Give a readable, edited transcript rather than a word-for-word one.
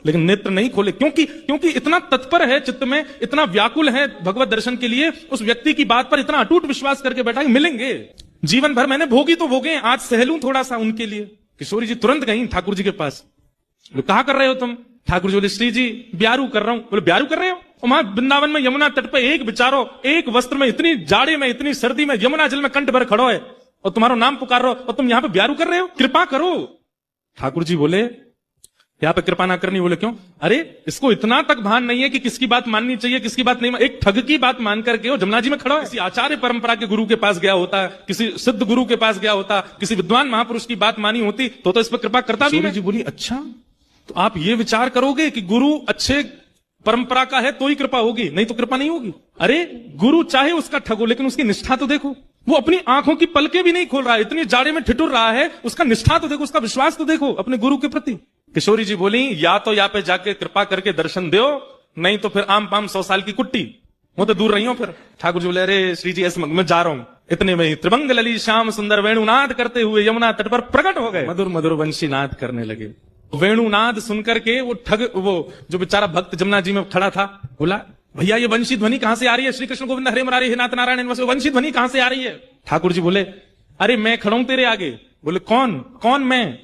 लेकिन नेत्र नहीं खोले। क्योंकि इतना तत्पर है चित्त में, इतना व्याकुल है भगवत दर्शन के लिए, उस व्यक्ति की बात पर इतना अटूट विश्वास करके बैठा कि मिलेंगे, जीवन भर मैंने भोगी तो भोगे, आज सहलूं थोड़ा सा उनके लिए। किशोरी जी तुरंत गई ठाकुर जी के पास। कहा कर रहे हो तुम? ठाकुर जी बोले, श्री जी ब्यारू कर रहा हूं। बोले, ब्यारू कर रहे हो? वहां वृंदावन में यमुना तट पे एक बेचारो एक वस्त्र में, इतनी जाड़े में, इतनी सर्दी में, यमुना जल में कंठ भर खड़ो है और तुम्हारा नाम पुकार रहे हो और तुम यहां पे ब्यारू कर रहे हो? कृपा करो। ठाकुर जी बोले, यहां पे कृपा ना करनी। बोले, क्यों? अरे इसको इतना तक भान नहीं है कि किसकी बात माननी चाहिए, किसकी बात नहीं। एक ठग की बात मान करके वो जमुना जी में खड़ा है। किसी आचार्य परंपरा के गुरु के पास गया होता, किसी सिद्ध गुरु के पास गया होता, किसी विद्वान महापुरुष की बात मानी होती तो इस पर कृपा करता भी। जी बोली, अच्छा तो आप ये विचार करोगे कि गुरु अच्छे परंपरा का है तो ही कृपा होगी, नहीं तो कृपा नहीं होगी। अरे गुरु चाहे उसका ठगो, लेकिन उसकी निष्ठा तो देखो। वो अपनी आंखों की पलकें भी नहीं खोल रहा है, इतनी जाड़े में ठिठुर रहा है, उसका निष्ठा तो देखो, उसका विश्वास तो देखो अपने गुरु के प्रति। किशोरी जी बोली, या तो यहाँ पे जाके कृपा करके दर्शन दो, नहीं तो फिर आम पाम 100 साल की कुट्टी, वो तो दूर रही हो। फिर ठाकुर जी बोले, अरे श्री जी ऐसे मैं जा रहा हूं। इतने में ही त्रिभंग लली श्याम सुंदर वेणुनाद करते हुए यमुना तट पर प्रकट हो गए, मधुर मधुर वंशी नाद करने लगे। वेणुनाद सुनकर के वो जो बेचारा भक्त जमुना जी में खड़ा था, बोला, भैया ये वंशी ध्वनि कहां से आ रही है? श्री कृष्ण गोविंद हरे मुरारी हे नाथ नारायण वंशी ध्वनि कहां से आ रही है? ठाकुर जी बोले, अरे मैं खड़ा हूं तेरे आगे। बोले, कौन मैं?